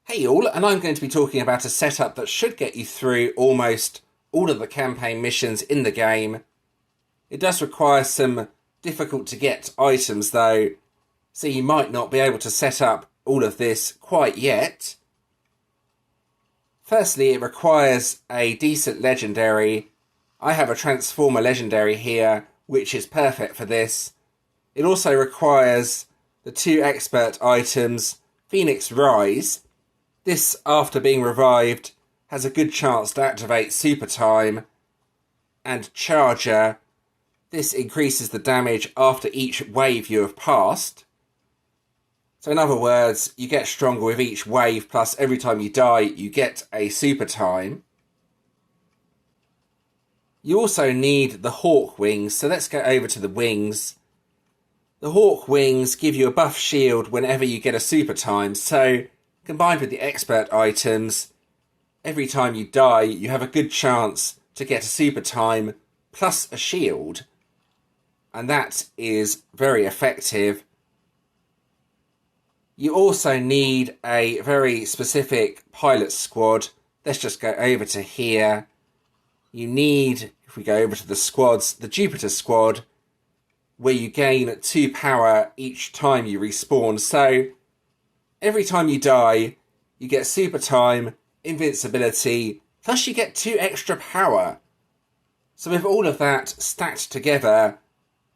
Hey all, and I'm going to be talking about a setup that should get you through almost all of the campaign missions in the game. It does require some difficult to get items though, so you might not be able to set up all of this quite yet. Firstly, it requires a decent legendary. I have a Transformer legendary here, which is perfect for this. It also requires the 2 expert items, Phoenix Rise. This, after being revived, has a good chance to activate Super Time, and Charger. This increases the damage after each wave you have passed. So in other words, you get stronger with each wave, plus every time you die, you get a Super Time. You also need the Hawk Wings, so let's go over to the wings. The Hawk Wings give you a buff shield whenever you get a Super Time, so combined with the expert items, every time you die, you have a good chance to get a Super Time plus a shield. And that is very effective. You also need a very specific pilot squad. Let's just go over to here. You need, if we go over to the squads, the Jupiter squad, where you gain 2 power each time you respawn. So every time you die, you get Super Time, Invincibility, plus you get 2 extra power. So with all of that stacked together,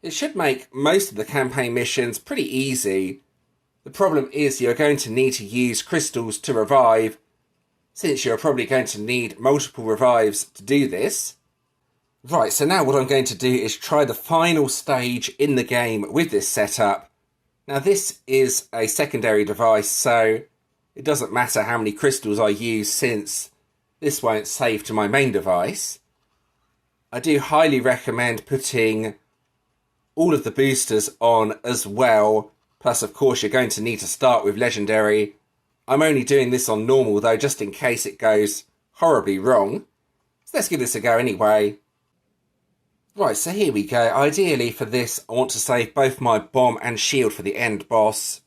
it should make most of the campaign missions pretty easy. The problem is you're going to need to use crystals to revive, since you're probably going to need multiple revives to do this. Right, so now what I'm going to do is try the final stage in the game with this setup. Now this is a secondary device, so it doesn't matter how many crystals I use since this won't save to my main device. I do highly recommend putting all of the boosters on as well, plus of course you're going to need to start with legendary. I'm only doing this on normal though, just in case it goes horribly wrong. So let's give this a go anyway. Right, so here we go. Ideally for this, I want to save both my bomb and shield for the end boss.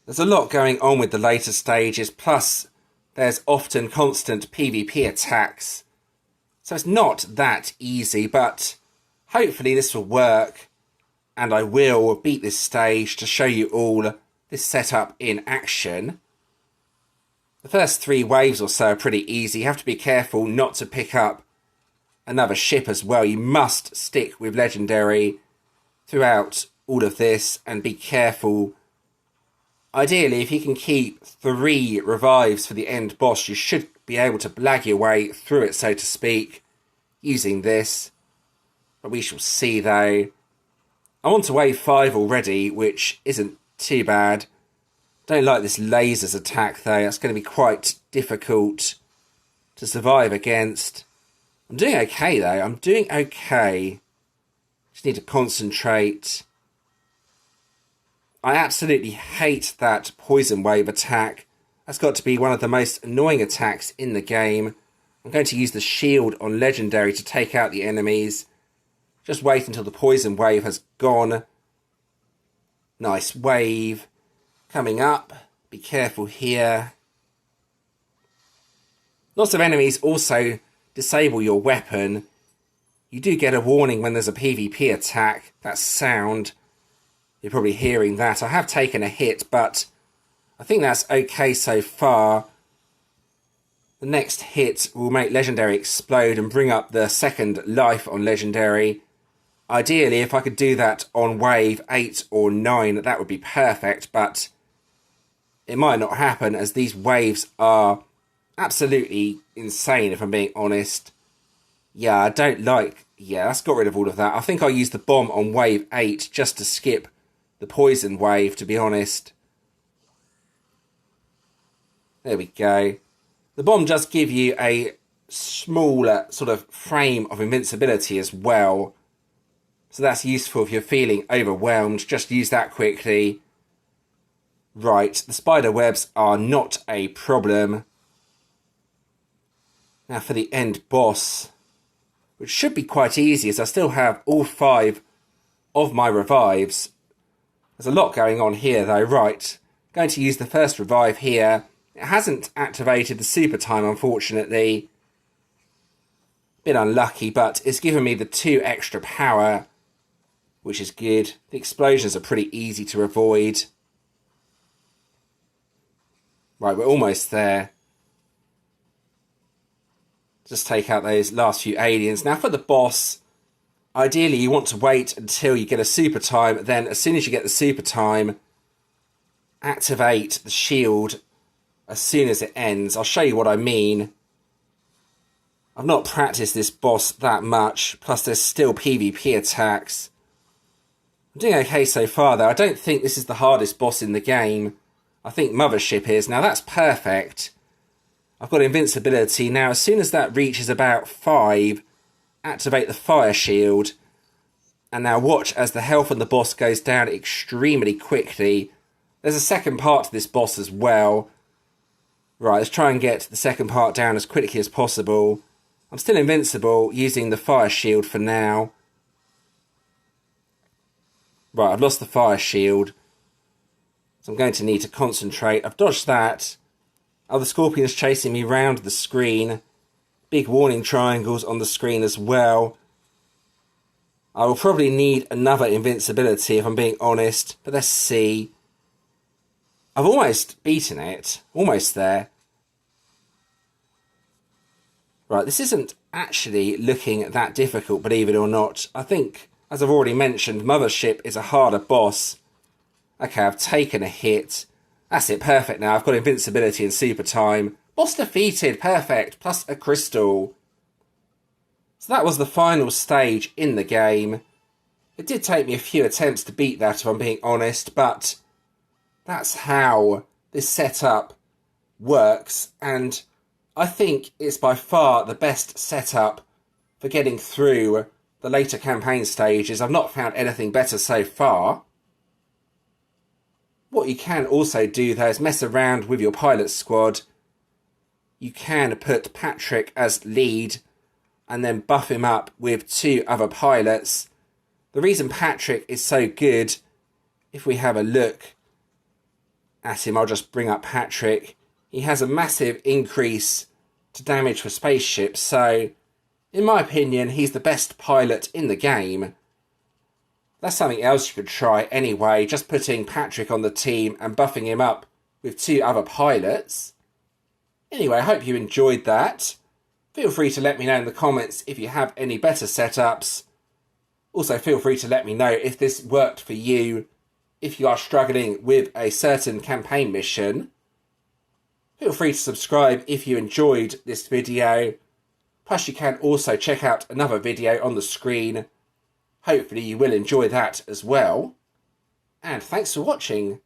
There's a lot going on with the later stages, plus there's often constant PvP attacks. So it's not that easy, but hopefully this will work, and I will beat this stage to show you all this setup in action. The first 3 waves or so are pretty easy. You have to be careful not to pick up another ship as well. You must stick with legendary throughout all of this and be careful. Ideally, if you can keep 3 revives for the end boss, you should be able to blag your way through it, so to speak, using this. But we shall see though. I'm on to wave 5 already, which isn't too bad. Don't like this lasers attack though. That's going to be quite difficult to survive against. I'm doing okay though. I'm doing okay. Just need to concentrate. I absolutely hate that poison wave attack. That's got to be one of the most annoying attacks in the game. I'm going to use the shield on legendary to take out the enemies. Just wait until the poison wave has gone. Nice wave coming up. Be careful here. Lots of enemies also disable your weapon. You do get a warning when there's a PvP attack. That sound, you're probably hearing that. I have taken a hit, but I think that's okay so far. The next hit will make legendary explode and bring up the second life on legendary. Ideally, if I could do that on wave 8 or 9, that would be perfect, but it might not happen as these waves are absolutely insane, if I'm being honest. Yeah, I don't like... Yeah, let's got rid of all of that. I think I'll use the bomb on wave 8 just to skip the poison wave, to be honest. There we go. The bomb does give you a smaller sort of frame of invincibility as well. So that's useful if you're feeling overwhelmed. Just use that quickly. Right, the spider webs are not a problem. Now for the end boss, which should be quite easy as I still have all 5 of my revives. There's a lot going on here though. Right, Going to use the first revive here. It hasn't activated the super time, unfortunately. Bit unlucky, but it's given me the 2 extra power, which is good. The explosions are pretty easy to avoid. Right, we're almost there. Just take out those last few aliens. Now for the boss, ideally you want to wait until you get a super time. Then as soon as you get the super time, activate the shield as soon as it ends. I'll show you what I mean. I've not practiced this boss that much. Plus there's still PvP attacks. I'm doing okay so far though. I don't think this is the hardest boss in the game. I think Mothership is. Now that's perfect. I've got invincibility. Now as soon as that reaches about 5, activate the fire shield. And now watch as the health on the boss goes down extremely quickly. There's a second part to this boss as well. Right, let's try and get the second part down as quickly as possible. I'm still invincible using the fire shield for now. Right, I've lost the fire shield. So I'm going to need to concentrate. I've dodged that. Oh, the scorpion's chasing me round the screen. Big warning triangles on the screen as well. I will probably need another invincibility if I'm being honest. But let's see. I've almost beaten it. Almost there. Right, this isn't actually looking that difficult, believe it or not. I think, as I've already mentioned, Mothership is a harder boss. Okay, I've taken a hit. That's it, perfect now. I've got invincibility and super time. Boss defeated, perfect, plus a crystal. So that was the final stage in the game. It did take me a few attempts to beat that, if I'm being honest, but that's how this setup works, and I think it's by far the best setup for getting through the later campaign stages. I've not found anything better so far. What you can also do though is mess around with your pilot squad. You can put Patrick as lead and then buff him up with 2 other pilots. The reason Patrick is so good, if we have a look at him, I'll just bring up Patrick. He has a massive increase to damage for spaceships, so in my opinion he's the best pilot in the game. That's something else you could try anyway, just putting Patrick on the team and buffing him up with 2 other pilots. Anyway, I hope you enjoyed that. Feel free to let me know in the comments if you have any better setups. Also feel free to let me know if this worked for you, if you are struggling with a certain campaign mission. Feel free to subscribe if you enjoyed this video. Plus you can also check out another video on the screen. Hopefully you will enjoy that as well. And thanks for watching.